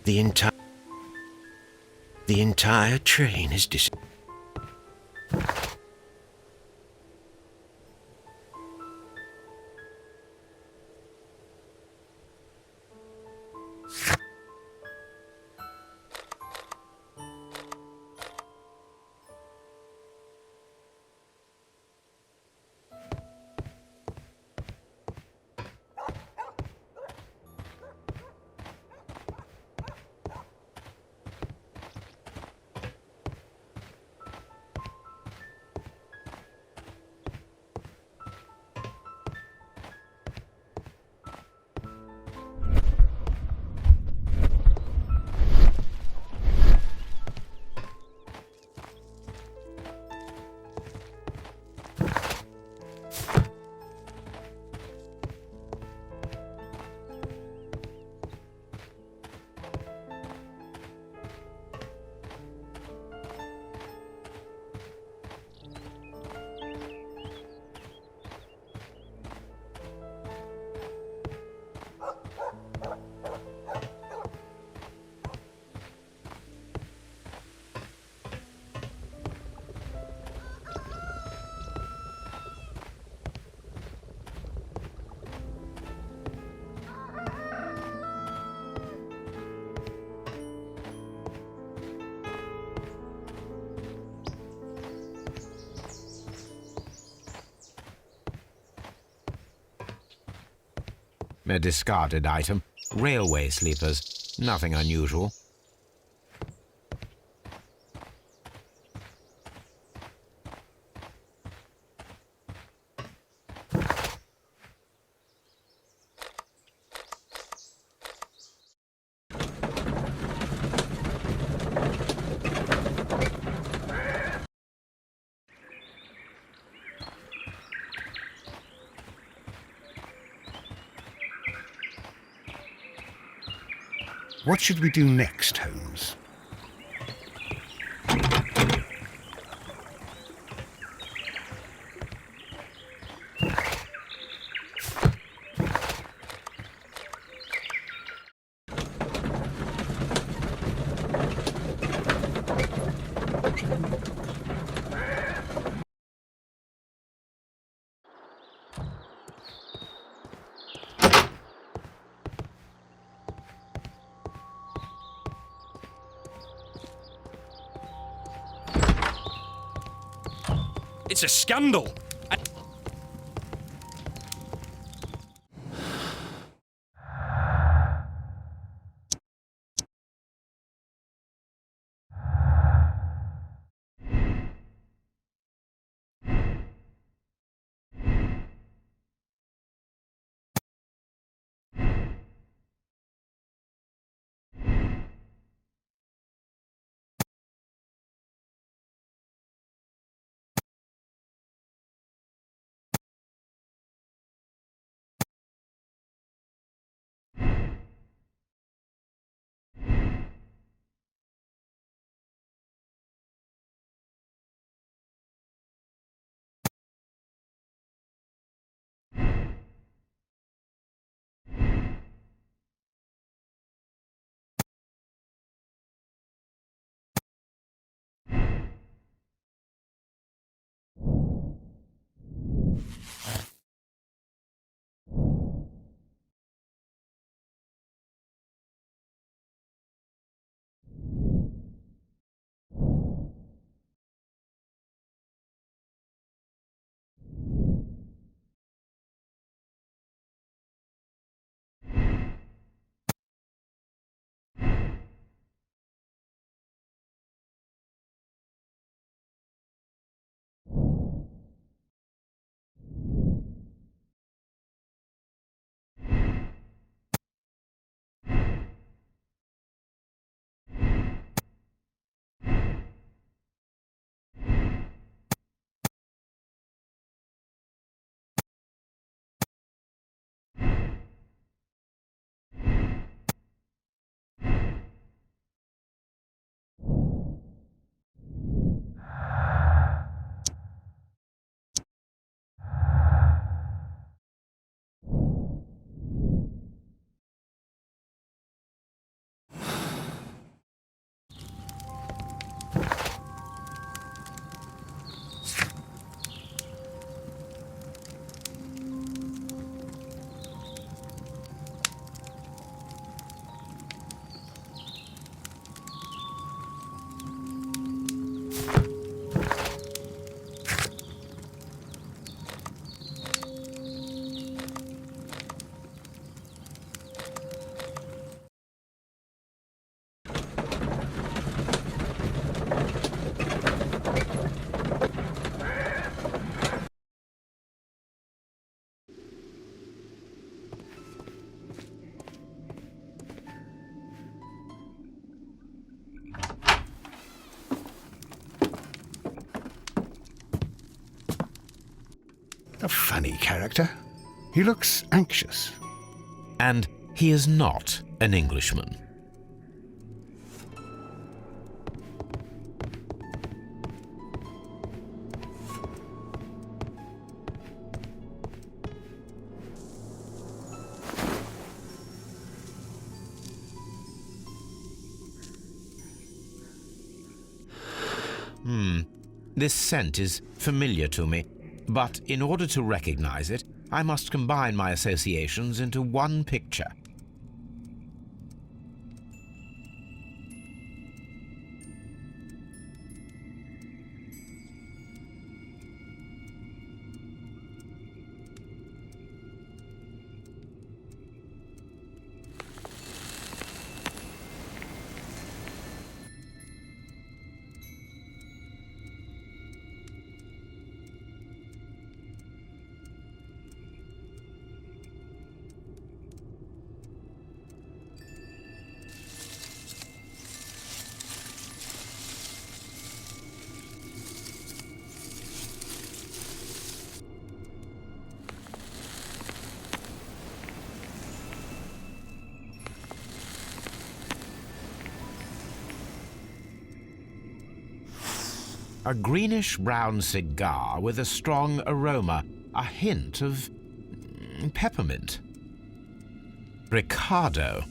The entire train is a discarded item. Railway sleepers. Nothing unusual. What should we do next, Holmes? It's a scandal. A funny character. He looks anxious. And he is not an Englishman. This scent is familiar to me, but in order to recognize it, I must combine my associations into one picture. A greenish-brown cigar with a strong aroma, a hint of peppermint. Ricardo.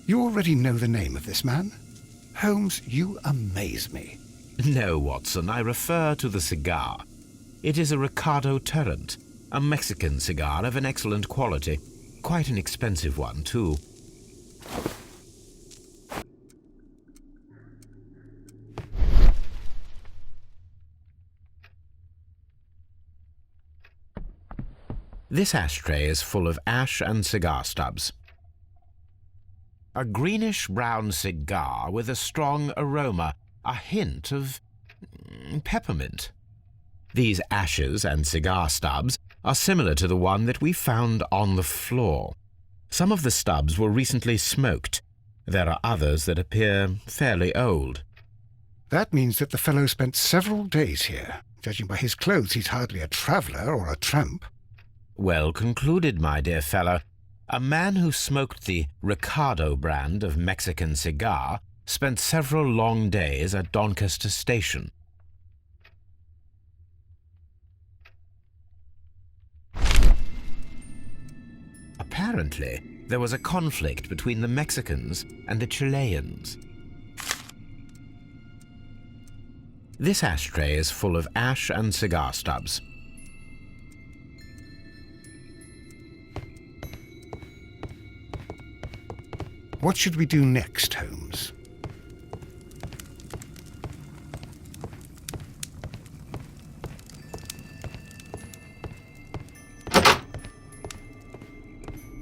You already know the name of this man? Holmes, you amaze me. No, Watson, I refer to the cigar. It is a Ricardo Tarrant, a Mexican cigar of an excellent quality. Quite an expensive one, too. This ashtray is full of ash and cigar stubs. A greenish-brown cigar with a strong aroma, a hint of peppermint. These ashes and cigar stubs are similar to the one that we found on the floor. Some of the stubs were recently smoked. There are others that appear fairly old. That means that the fellow spent several days here. Judging by his clothes, he's hardly a traveller or a tramp. Well concluded, my dear fellow. A man who smoked the Ricardo brand of Mexican cigar spent several long days at Doncaster Station. Apparently, there was a conflict between the Mexicans and the Chileans. This ashtray is full of ash and cigar stubs. What should we do next, Holmes?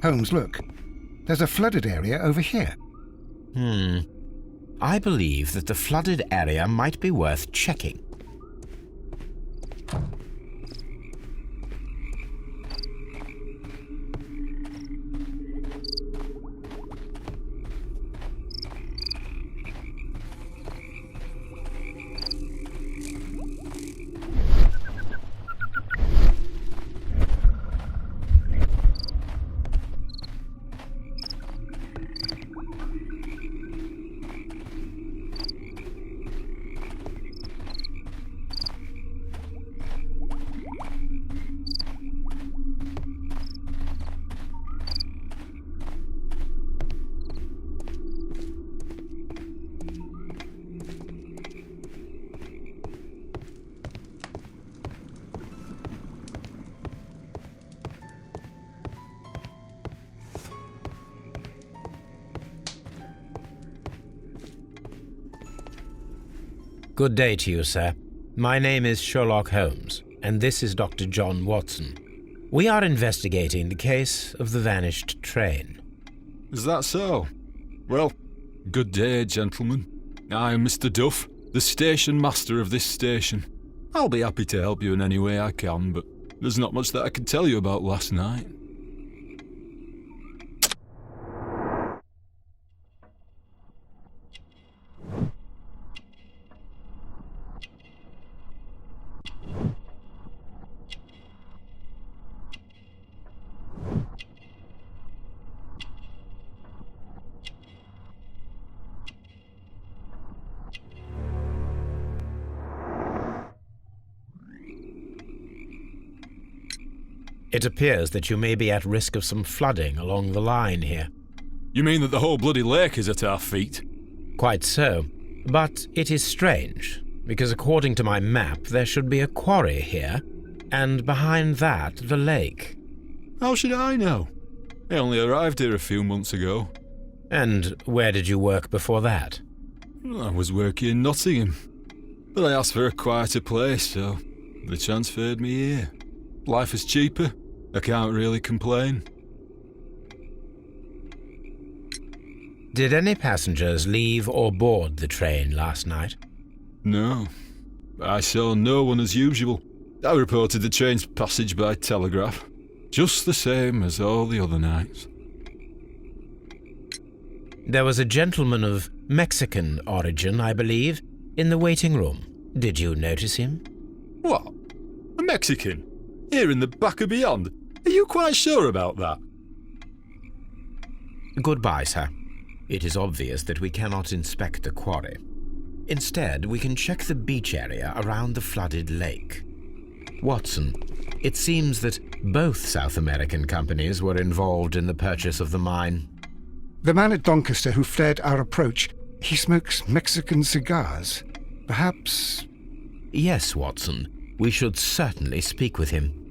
Holmes, look. There's a flooded area over here. I believe that the flooded area might be worth checking. Good day to you, sir. My name is Sherlock Holmes, and this is Dr. John Watson. We are investigating the case of the vanished train. Is that so? Well, good day, gentlemen. I am Mr. Duff, the station master of this station. I'll be happy to help you in any way I can, but there's not much that I can tell you about last night. It appears that you may be at risk of some flooding along the line here. You mean that the whole bloody lake is at our feet? Quite so. But it is strange, because according to my map, there should be a quarry here, and behind that, the lake. How should I know? I only arrived here a few months ago. And where did you work before that? I was working in Nottingham, but I asked for a quieter place, so they transferred me here. Life is cheaper. I can't really complain. Did any passengers leave or board the train last night? No. I saw no one as usual. I reported the train's passage by telegraph, just the same as all the other nights. There was a gentleman of Mexican origin, I believe, in the waiting room. Did you notice him? What? A Mexican? Here in the back of beyond? Are you quite sure about that? Goodbye, sir. It is obvious that we cannot inspect the quarry. Instead, we can check the beach area around the flooded lake. Watson, it seems that both South American companies were involved in the purchase of the mine. The man at Doncaster who flared our approach, he smokes Mexican cigars. Perhaps... Yes, Watson. We should certainly speak with him.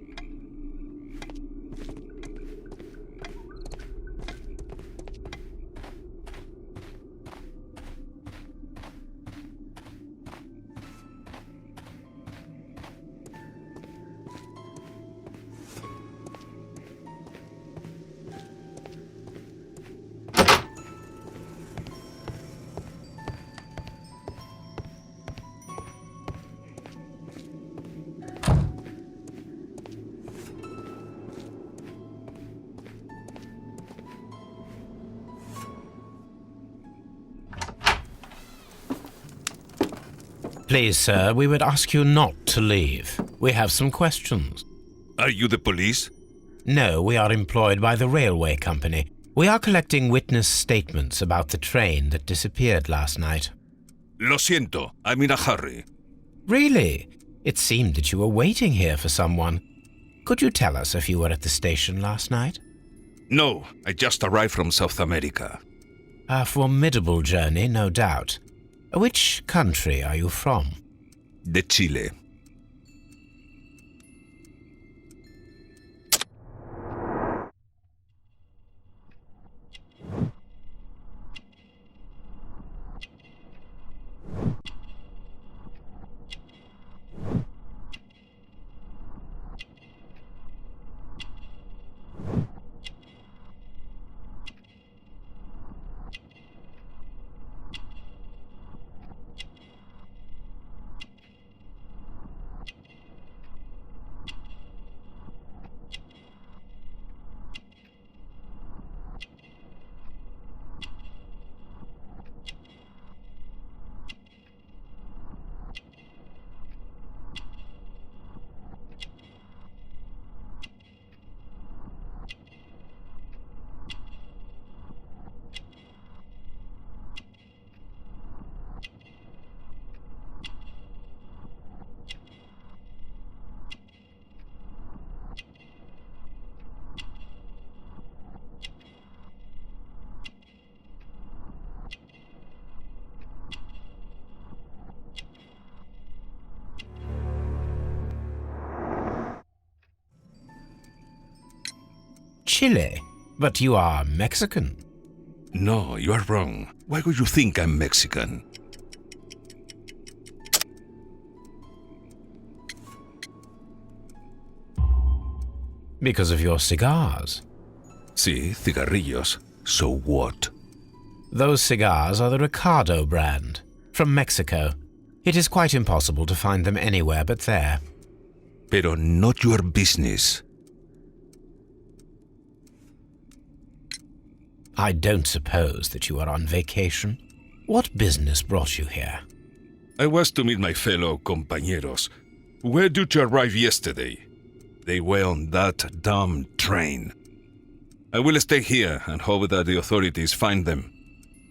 Please, sir, we would ask you not to leave. We have some questions. Are you the police? No, we are employed by the railway company. We are collecting witness statements about the train that disappeared last night. Lo siento, I'm in a hurry. Really? It seemed that you were waiting here for someone. Could you tell us if you were at the station last night? No, I just arrived from South America. A formidable journey, no doubt. Which country are you from? De Chile. Chile? But you are Mexican. No, you are wrong. Why would you think I'm Mexican? Because of your cigars. Sí, cigarrillos. So what? Those cigars are the Ricardo brand, from Mexico. It is quite impossible to find them anywhere but there. Pero not your business. I don't suppose that you are on vacation. What business brought you here? I was to meet my fellow compañeros. Where did you arrive yesterday? They were on that damn train. I will stay here and hope that the authorities find them,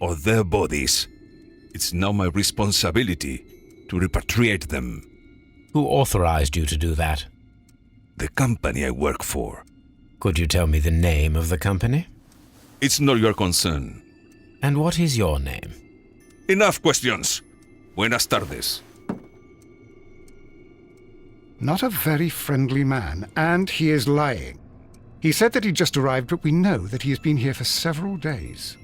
or their bodies. It's now my responsibility to repatriate them. Who authorized you to do that? The company I work for. Could you tell me the name of the company? It's not your concern. And what is your name? Enough questions. Buenas tardes. Not a very friendly man, and he is lying. He said that he just arrived, but we know that he has been here for several days.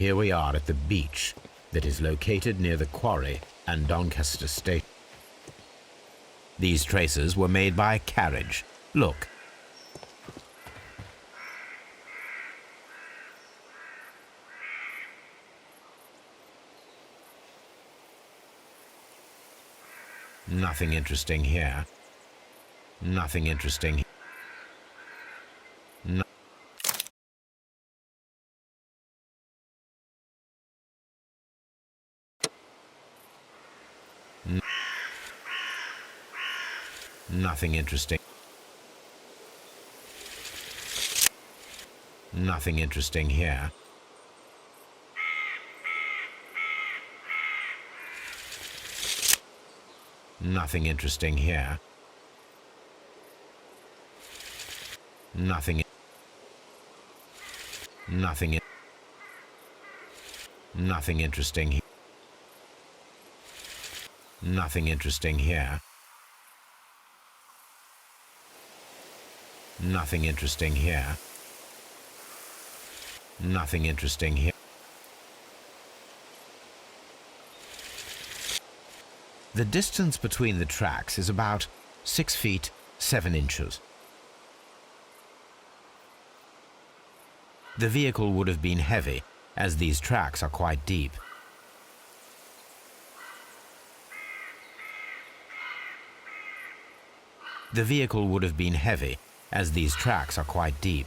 Here we are at the beach that is located near the quarry and Doncaster Station. These traces were made by a carriage. Look. Nothing interesting here. Nothing interesting here. Nothing interesting. Nothing interesting here. Nothing interesting here. Nothing. Nothing. Nothing interesting here. Nothing interesting here. Nothing interesting here. Nothing interesting here. The distance between the tracks is about 6 feet 7 inches. The vehicle would have been heavy, as these tracks are quite deep. The vehicle would have been heavy, as these tracks are quite deep.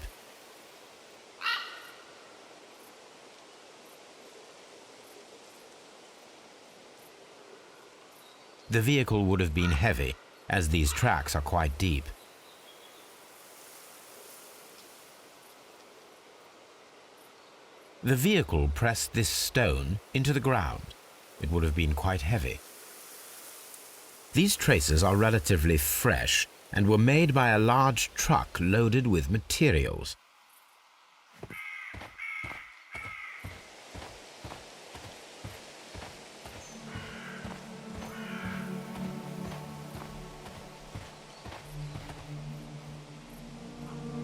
The vehicle would have been heavy, as these tracks are quite deep. The vehicle pressed this stone into the ground. It would have been quite heavy. These traces are relatively fresh and were made by a large truck loaded with materials.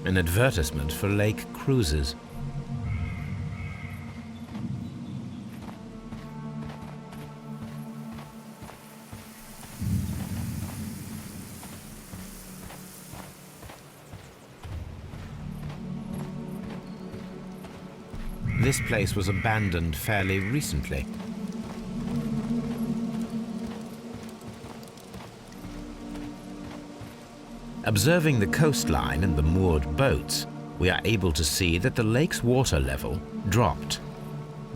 An advertisement for lake cruises. This place was abandoned fairly recently. Observing the coastline and the moored boats, we are able to see that the lake's water level dropped.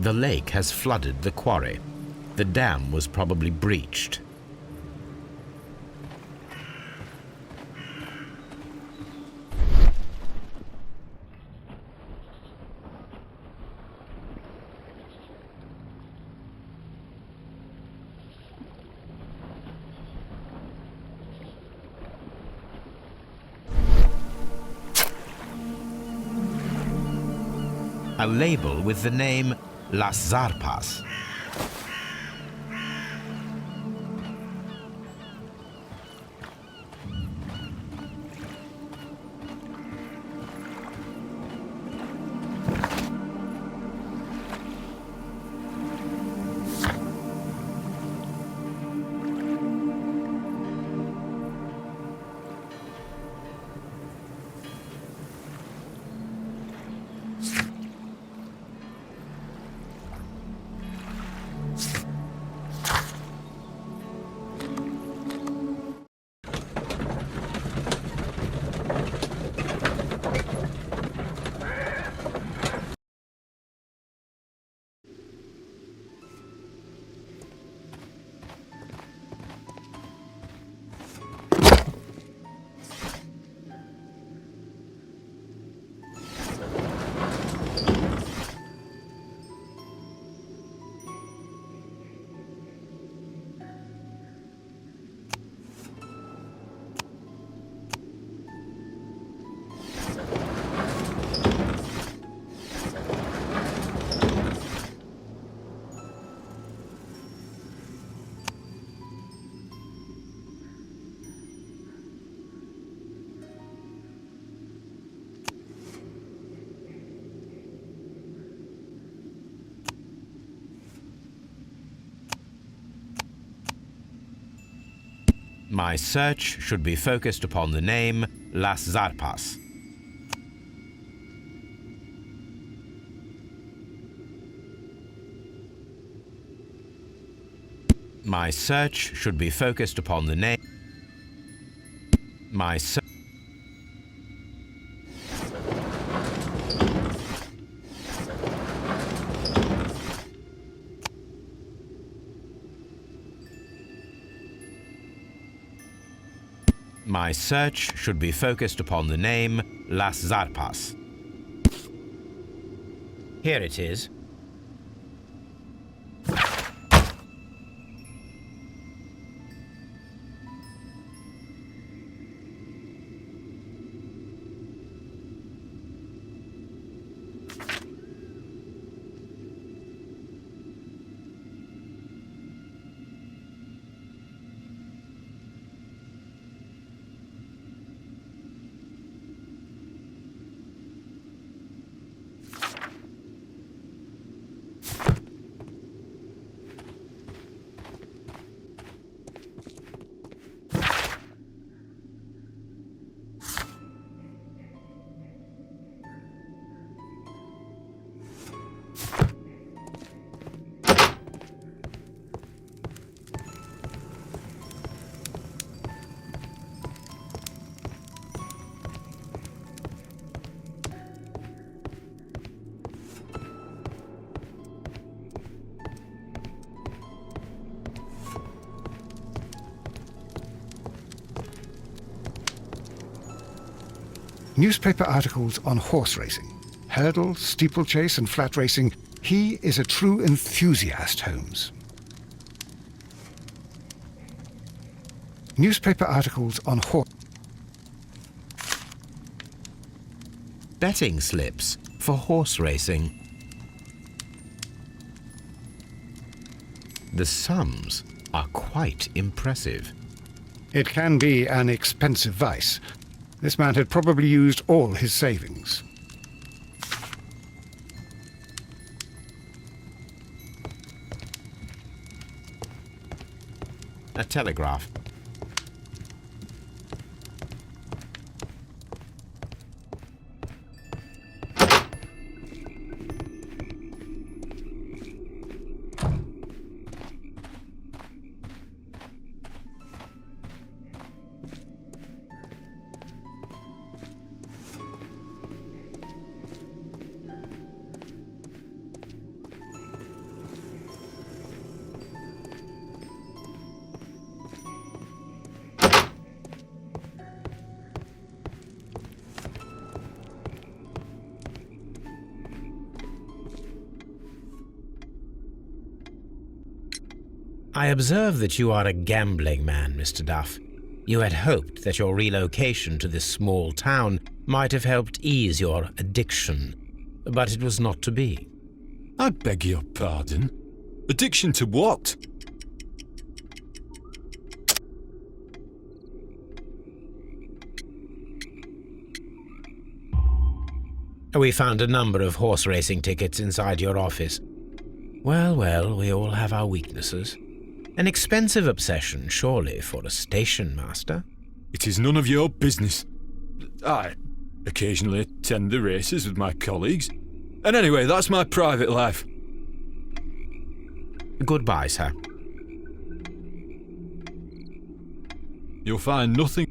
The lake has flooded the quarry. The dam was probably breached. A label with the name Las Zarpas. My search should be focused upon the name Las Zarpas. My search should be focused upon the name. My search. My search should be focused upon the name Las Zarpas. Here it is. Newspaper articles on horse racing, hurdle, steeplechase and flat racing. He is a true enthusiast, Holmes. newspaper articles on horse. Betting slips for horse racing. The sums are quite impressive. It can be an expensive vice. This man had probably used all his savings. A telegraph. I observe that you are a gambling man, Mr. Duff. You had hoped that your relocation to this small town might have helped ease your addiction, but it was not to be. I beg your pardon? Addiction to what? We found a number of horse racing tickets inside your office. Well, we all have our weaknesses. An expensive obsession, surely, for a station master. It is none of your business. I occasionally attend the races with my colleagues. And anyway, that's my private life. Goodbye, sir. You'll find nothing.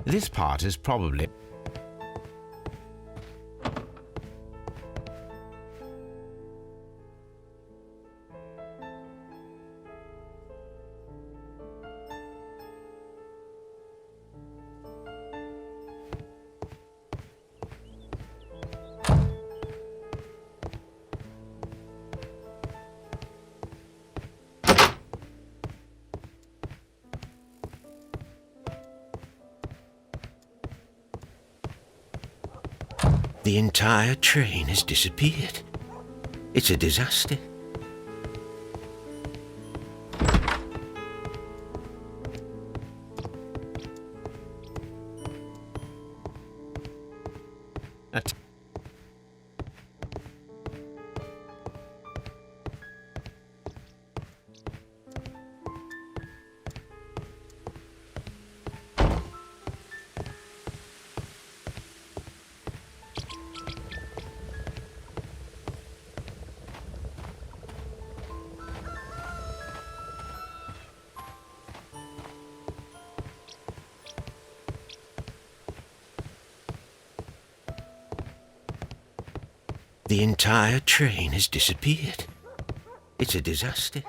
This part is probably... The entire train has disappeared. It's a disaster. The entire train has disappeared. It's a disaster.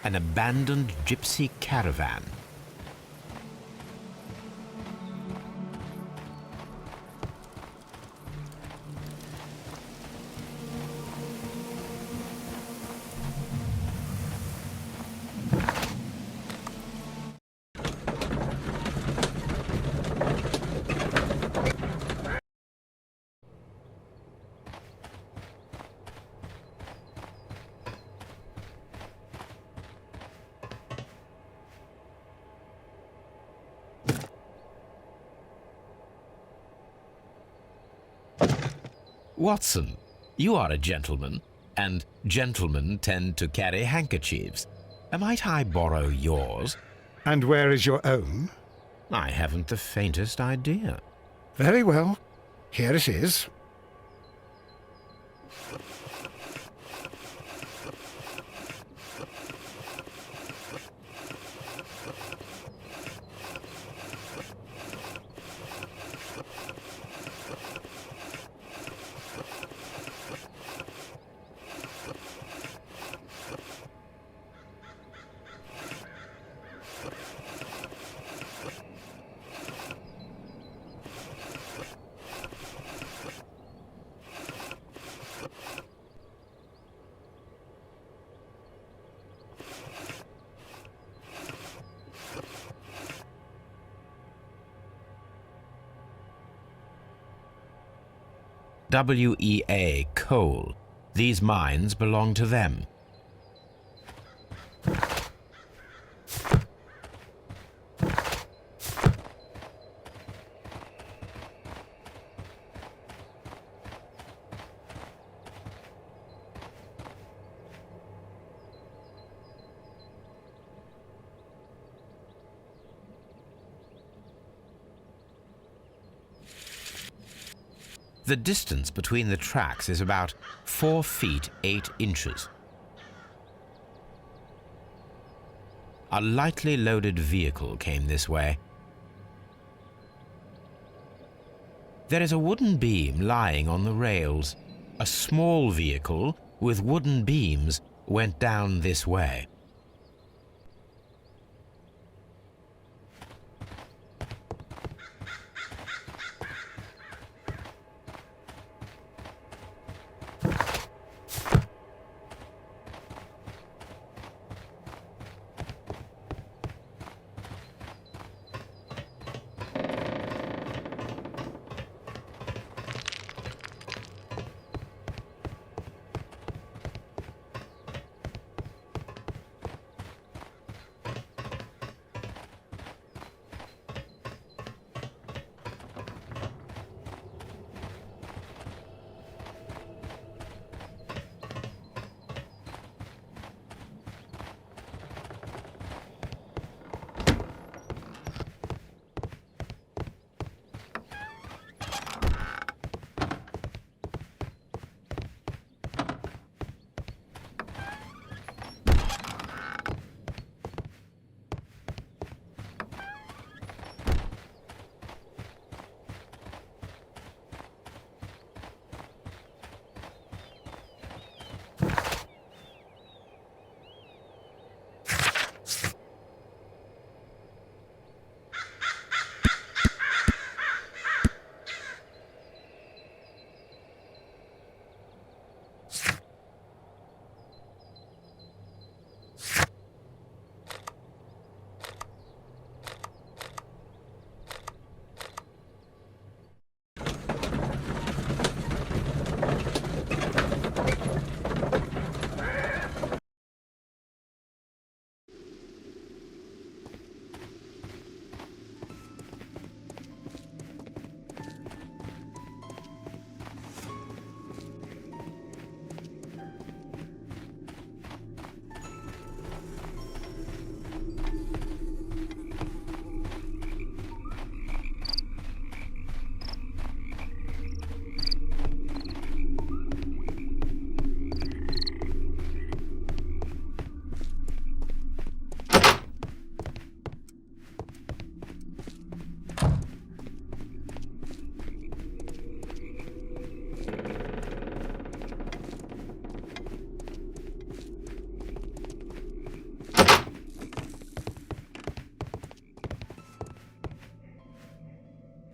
An abandoned gypsy caravan. Watson, you are a gentleman, and gentlemen tend to carry handkerchiefs. Might I borrow yours? And where is your own? I haven't the faintest idea. Very well. Here it is. WEA coal. These mines belong to them. The distance between the tracks is about 4 feet 8 inches. A lightly loaded vehicle came this way. There is a wooden beam lying on the rails. A small vehicle with wooden beams went down this way.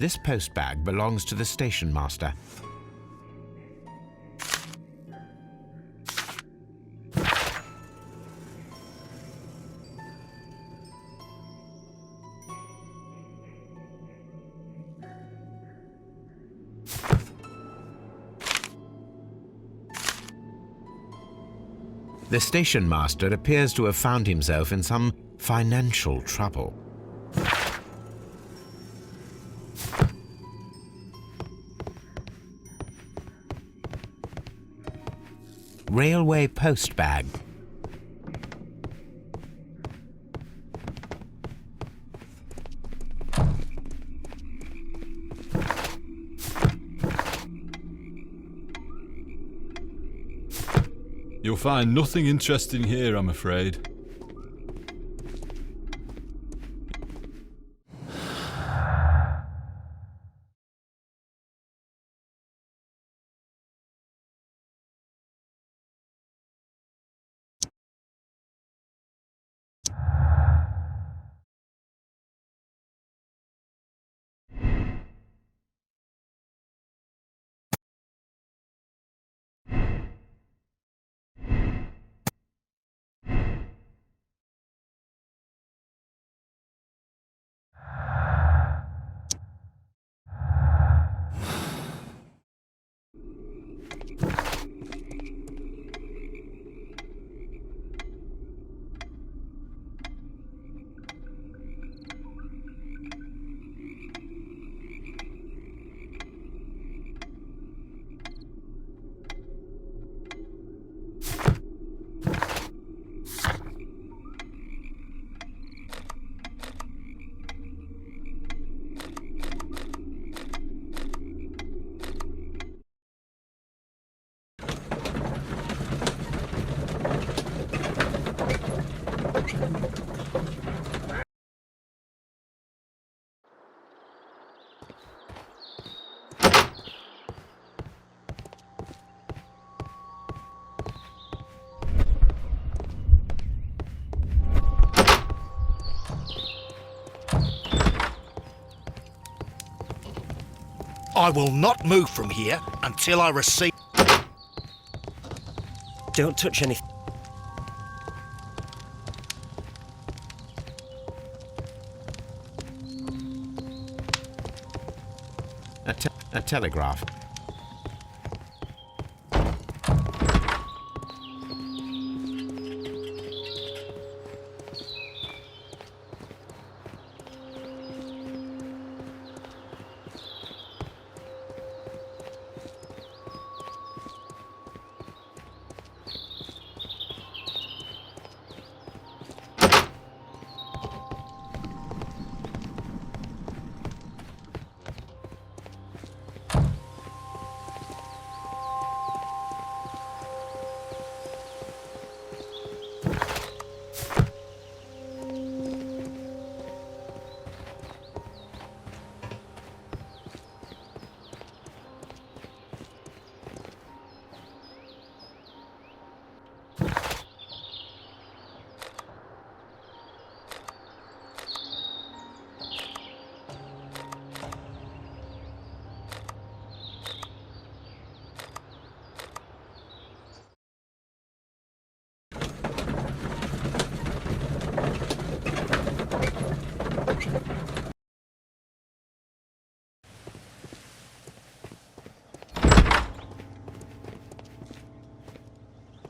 This postbag belongs to the station master. The station master appears to have found himself in some financial trouble. Railway postbag. You'll find nothing interesting here, I'm afraid. I will not move from here until I receive... Don't touch anything. A telegraph.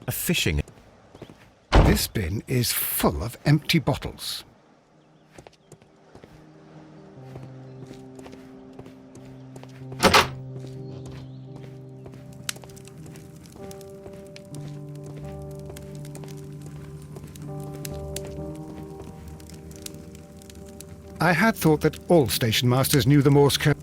A fishing. This bin is full of empty bottles. I had thought that all station masters knew the Morse code.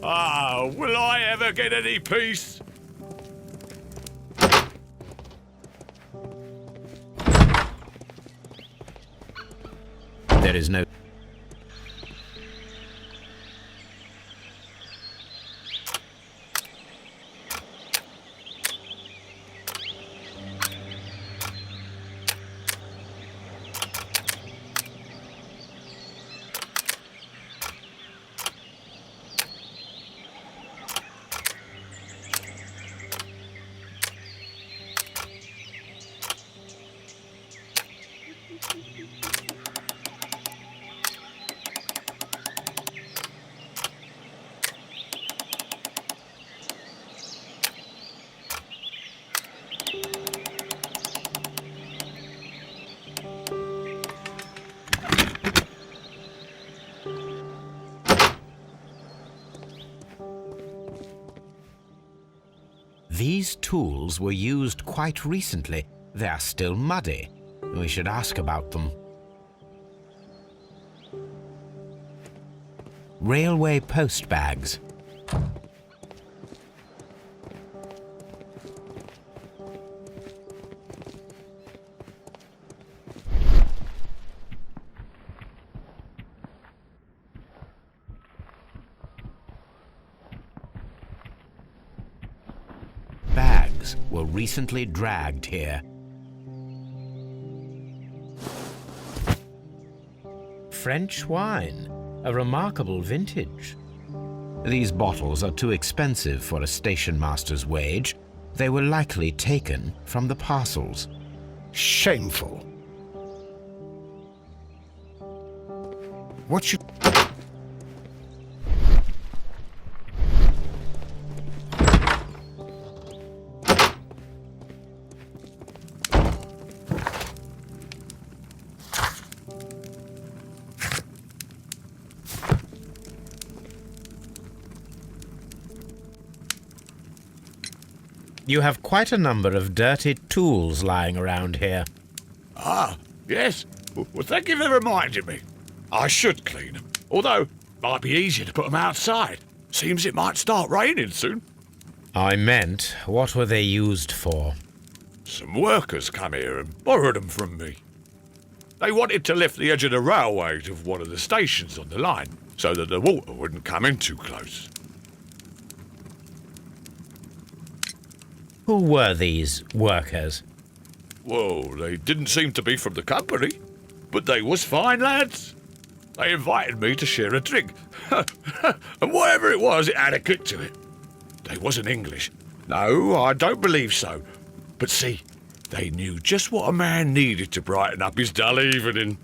Ah, will I ever get any peace? There is no... These tools were used quite recently. They are still muddy. We should ask about them. Railway post bags. Bags were recently dragged here. French wine, a remarkable vintage. These bottles are too expensive for a station master's wage. They were likely taken from the parcels. Shameful. What should... You have quite a number of dirty tools lying around here. Ah, yes. Well, thank you for reminding me. I should clean them. Although, it might be easier to put them outside. Seems it might start raining soon. I meant, what were they used for? Some workers come here and borrowed them from me. They wanted to lift the edge of the railway to one of the stations on the line, so that the water wouldn't come in too close. Who were these workers? Well, they didn't seem to be from the company, but they was fine lads. They invited me to share a drink. And whatever it was, it had a kick to it. They wasn't English. No, I don't believe so. But see, they knew just what a man needed to brighten up his dull evening.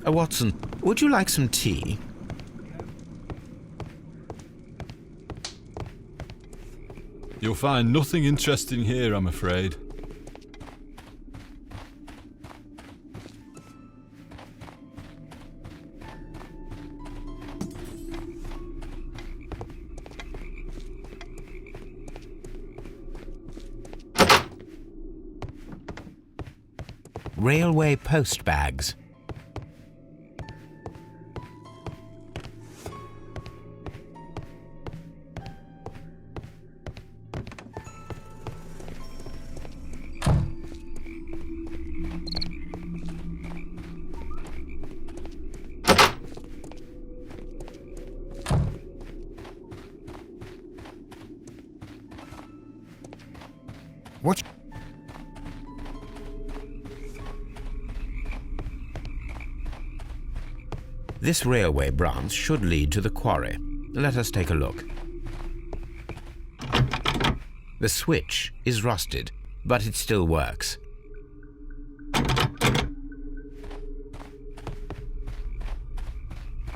Watson, would you like some tea? You'll find nothing interesting here, I'm afraid. Railway post bags. What? This railway branch should lead to the quarry. Let us take a look. The switch is rusted, but it still works.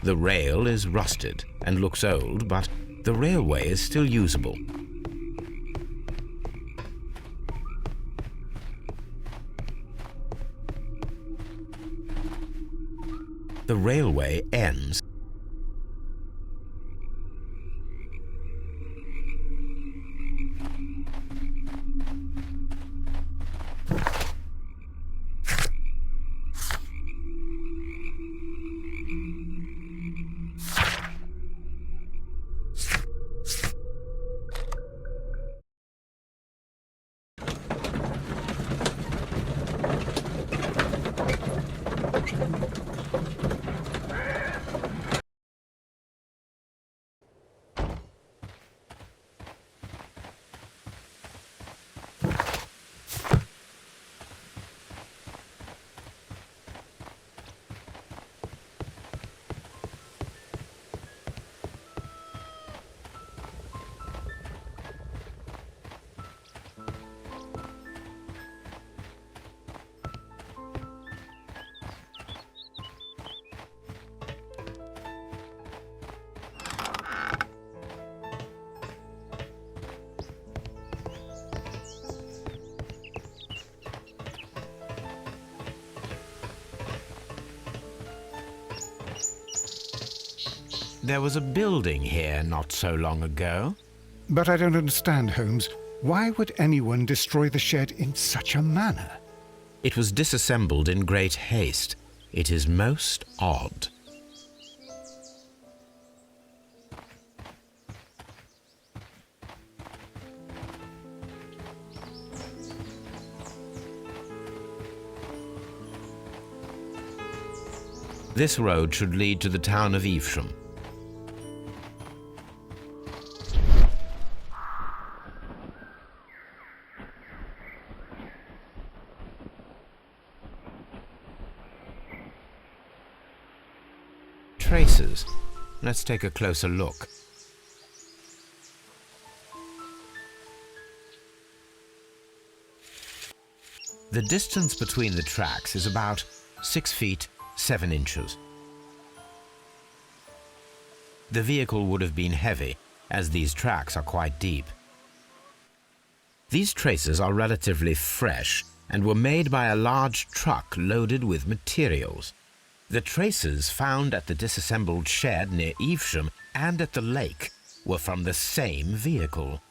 The rail is rusted and looks old, but the railway is still usable. The railway ends. There was a building here not so long ago. But I don't understand, Holmes. Why would anyone destroy the shed in such a manner? It was disassembled in great haste. It is most odd. This road should lead to the town of Evesham. Traces. Let's take a closer look. The distance between the tracks is about 6 feet 7 inches. The vehicle would have been heavy, as these tracks are quite deep. These traces are relatively fresh and were made by a large truck loaded with materials. The traces found at the disassembled shed near Evesham and at the lake were from the same vehicle.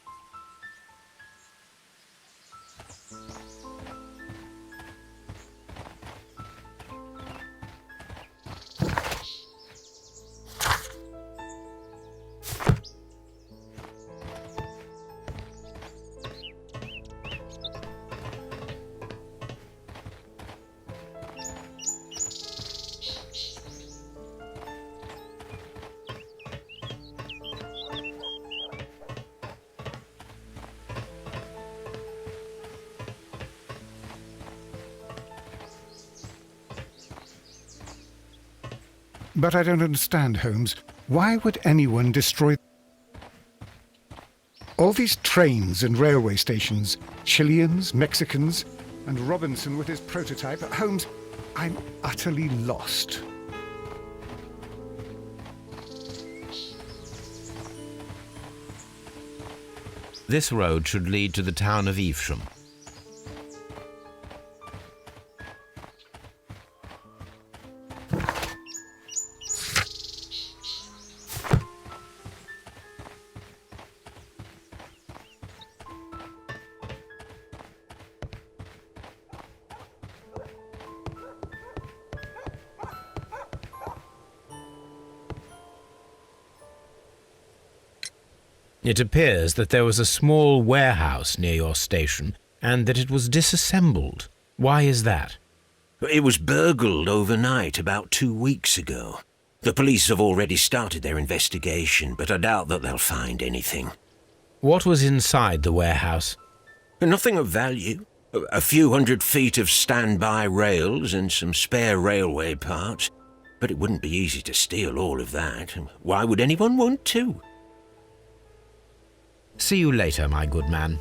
But I don't understand, Holmes. Why would anyone destroy all these trains and railway stations? Chileans, Mexicans, and Robinson with his prototype. Holmes, I'm utterly lost. This road should lead to the town of Evesham. It appears that there was a small warehouse near your station and that it was disassembled. Why is that? It was burgled overnight about 2 weeks ago. The police have already started their investigation, but I doubt that they'll find anything. What was inside the warehouse? Nothing of value. A few 100 feet of standby rails and some spare railway parts. But it wouldn't be easy to steal all of that. Why would anyone want to? See you later, my good man.